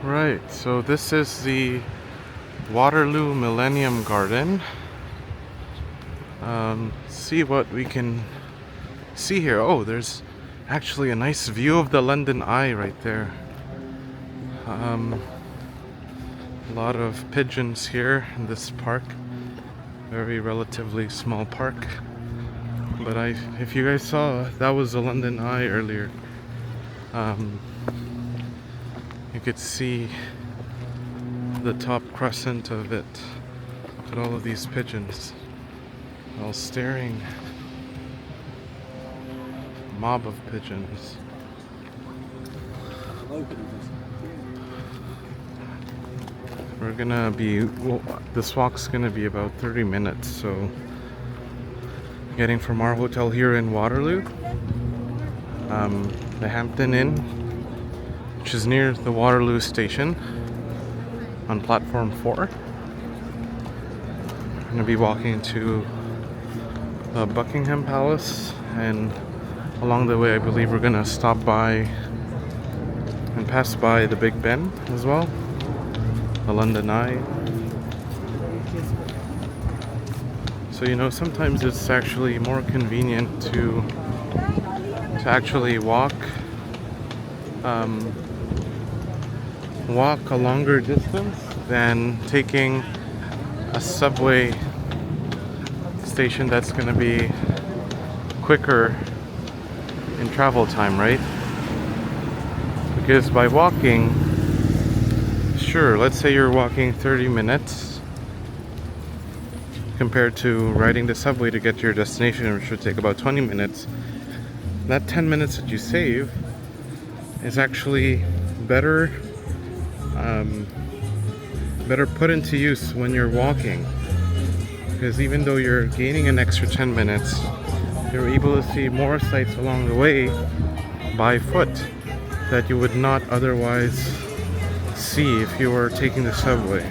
Right, so this is the Waterloo Millennium Garden. See what we can see here. Oh, there's actually a nice view of the London Eye right there. Um, a lot of pigeons here in this park. Very relatively small park. But if you guys saw, that was the London Eye earlier. Um, you could see the top crescent of it. Look at all of these pigeons, all staring. Mob of pigeons. We're gonna be, well, this walk's gonna be about 30 minutes, so getting from our hotel here in Waterloo, the Hampton Inn, which is near the Waterloo station on platform 4. We're gonna be walking to the Buckingham Palace, and along the way I believe we're gonna stop by and pass by the Big Ben as well, the London Eye. So sometimes it's actually more convenient to actually walk a longer distance than taking a subway station that's going to be quicker in travel time, right? Because by walking, sure, let's say you're walking 30 minutes compared to riding the subway to get to your destination, which would take about 20 minutes. That 10 minutes that you save is actually better put into use when you're walking, because even though you're gaining an extra 10 minutes, you're able to see more sights along the way by foot that you would not otherwise see if you were taking the subway.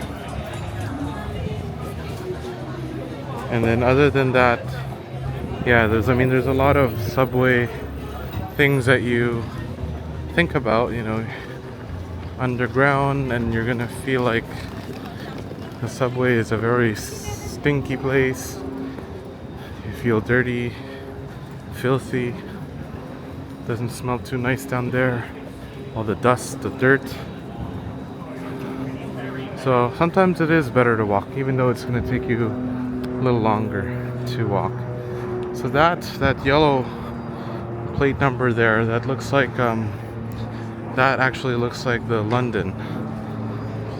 And then other than that, yeah, there's a lot of subway things that you think about, underground, and you're gonna feel like the subway is a very stinky place. You feel dirty, filthy, doesn't smell too nice down there, all the dust, the dirt. So sometimes it is better to walk, even though it's gonna take you a little longer to walk. So that yellow plate number there, that looks like that actually looks like the London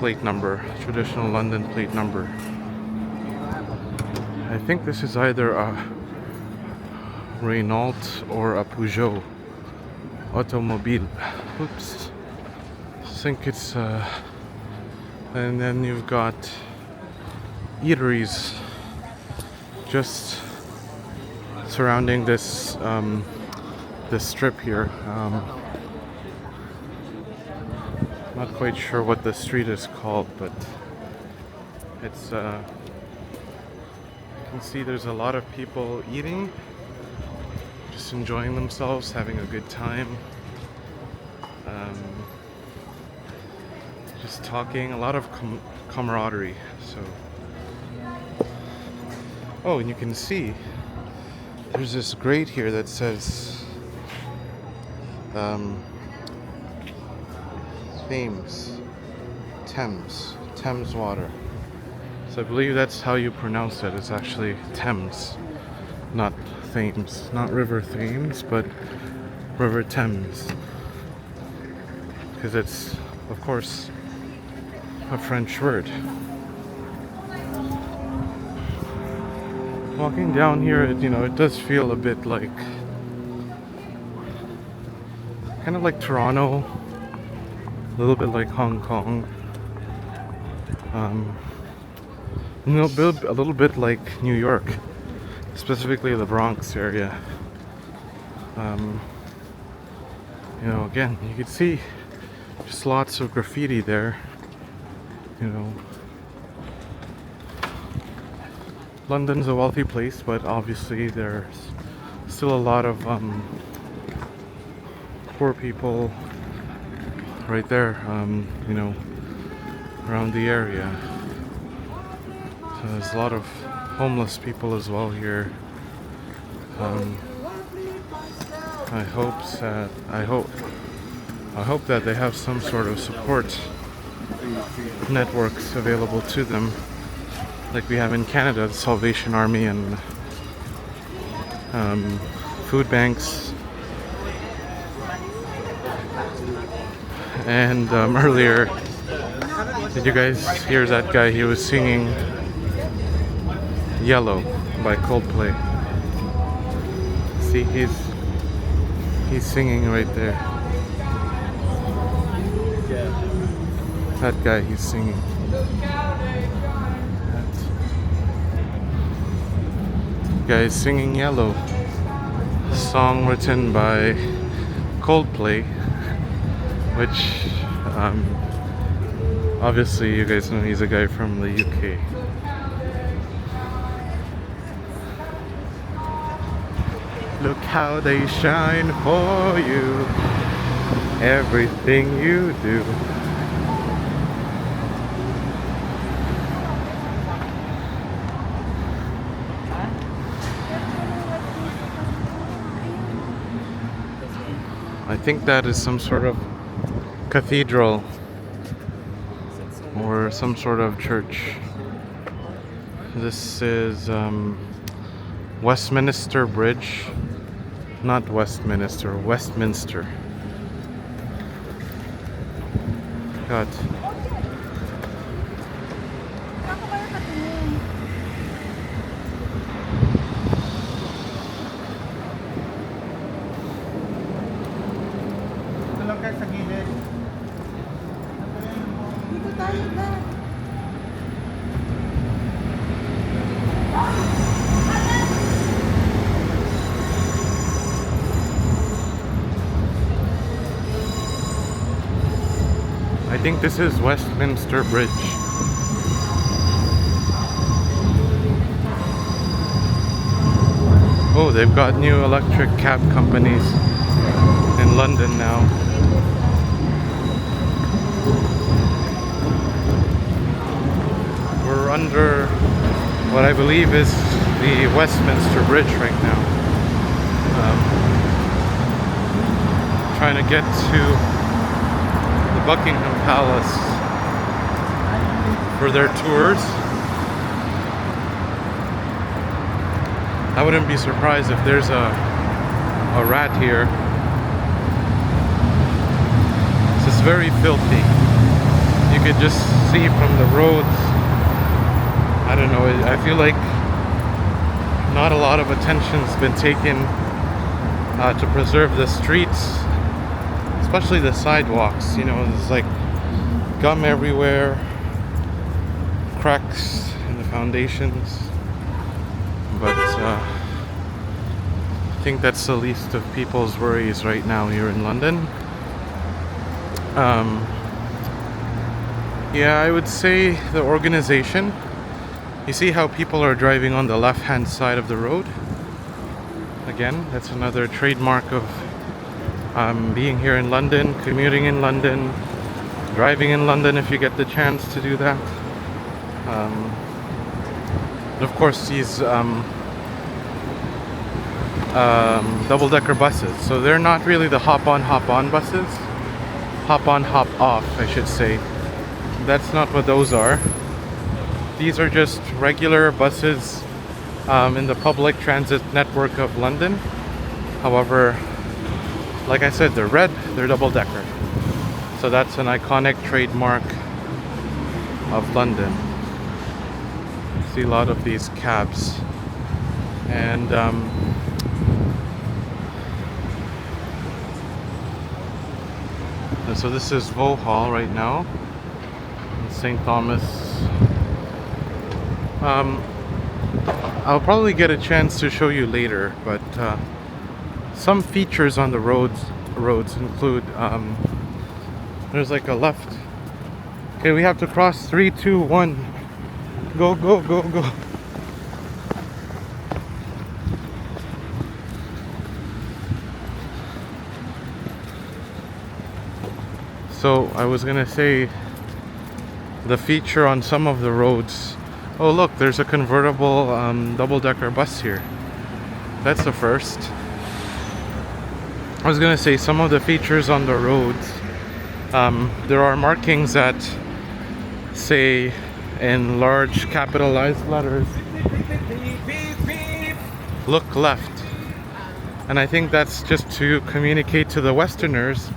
plate number, traditional London plate number. I think this is either a Renault or a Peugeot automobile. Oops. I think it's and then you've got eateries just surrounding this this strip here. Not quite sure what the street is called, but it's you can see there's a lot of people eating, just enjoying themselves, having a good time, just talking, a lot of camaraderie. So, oh, and you can see there's this grate here that says Thames water. So I believe that's how you pronounce it. It's actually Thames, not Thames, not River Thames, but River Thames, because it's, of course, a French word. Walking down here, it does feel a bit like, kind of like Toronto, a little bit like Hong Kong, a little bit like New York, specifically the Bronx area. Again, you can see just lots of graffiti there. London's a wealthy place, but obviously there's still a lot of poor people right there, you know, around the area. So there's a lot of homeless people as well here. I hope that they have some sort of support networks available to them, like we have in Canada, the Salvation Army and food banks. And earlier, did you guys hear that guy? He was singing "Yellow" by Coldplay. See, he's singing right there. That guy, he's singing. That guy is singing "Yellow," a song written by Coldplay, which obviously you guys know he's a guy from the UK. Look how they shine for you, everything you do. I think that is some sort of cathedral or some sort of church. This is Westminster Bridge. Not Westminster, Westminster. God. Dito tayo ba? I think this is Westminster Bridge. Oh, they've got new electric cab companies in London now. We're under what I believe is the Westminster Bridge right now. Trying to get to the Buckingham Palace for their tours. I wouldn't be surprised if there's a rat here. This is very filthy. You could just see from the roads. I don't know, I feel like not a lot of attention's been taken to preserve the streets, especially the sidewalks. You know, there's like gum everywhere, cracks in the foundations. But I think that's the least of people's worries right now here in London. Yeah, I would say the organization. You see how people are driving on the left-hand side of the road? Again, that's another trademark of being here in London, commuting in London, driving in London if you get the chance to do that. Of course, these double-decker buses. So they're not really the hop-on buses. Hop-on, hop-off, I should say. That's not what those are. These are just regular buses in the public transit network of London. However, like I said, they're red, they're double-decker. So that's an iconic trademark of London. See a lot of these cabs. And so this is Vauxhall right now in St. Thomas. I'll probably get a chance to show you later, but some features on the roads include there's like a left. Okay, we have to cross 3, 2, 1. Go, go, go, go. So I was gonna say the feature on some of the roads. Oh look, there's a convertible double-decker bus here. That's the first. I was gonna say some of the features on the roads. There are markings that say in large capitalized letters, "Look left." And I think that's just to communicate to the Westerners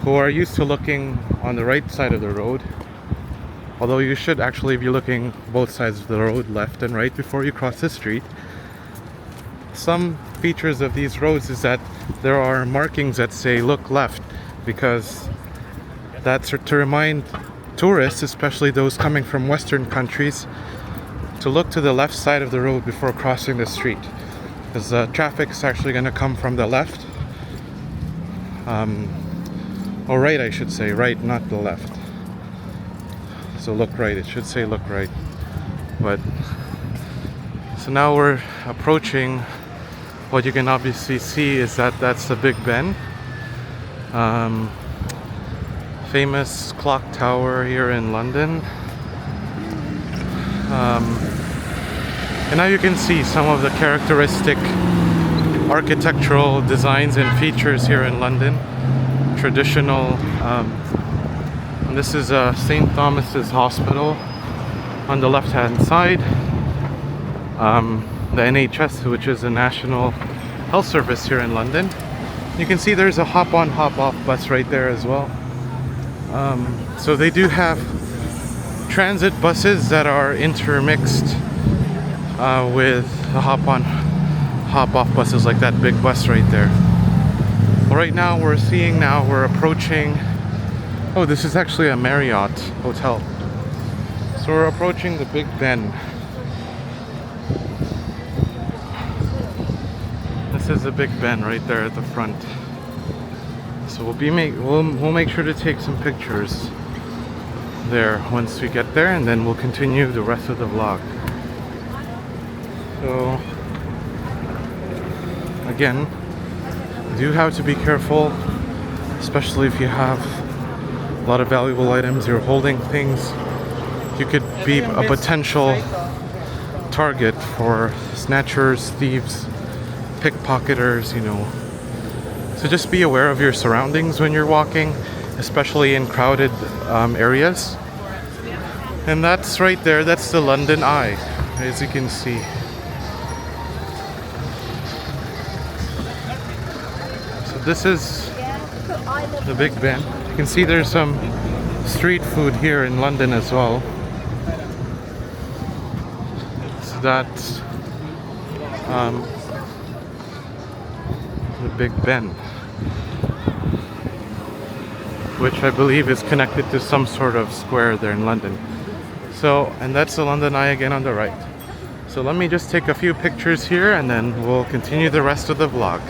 who are used to looking on the right side of the road. Although you should actually be looking both sides of the road, left and right, before you cross the street. Some features of these roads is that there are markings that say "Look left," because that's to remind tourists, especially those coming from Western countries, to look to the left side of the road before crossing the street, because traffic is actually going to come from the left. Or right, I should say. Right, not the left. So look right. It should say look right. But so now we're approaching. What you can obviously see is that that's the Big Ben. Famous clock tower here in London. And now you can see some of the characteristic architectural designs and features here in London. Traditional. And this is St. Thomas's Hospital on the left-hand side. The NHS, which is the National Health Service here in London. You can see there's a hop-on, hop-off bus right there as well. So they do have transit buses that are intermixed with the hop-on, hop-off buses, like that big bus right there. Well, right now we're approaching. Oh, this is actually a Marriott hotel. So we're approaching the Big Ben. This is the Big Ben right there at the front. So we'll make sure to take some pictures there once we get there, and then we'll continue the rest of the vlog. So again, you do have to be careful, especially if you have a lot of valuable items, you're holding things. You could be a potential target for snatchers, thieves, pickpocketers, you know. So just be aware of your surroundings when you're walking, especially in crowded areas. And that's right there, that's the London Eye, as you can see. So this is the Big Ben. You can see there's some street food here in London as well. So that's the Big Ben, which I believe is connected to some sort of square there in London. So, and that's the London Eye again on the right. So let me just take a few pictures here and then we'll continue the rest of the vlog.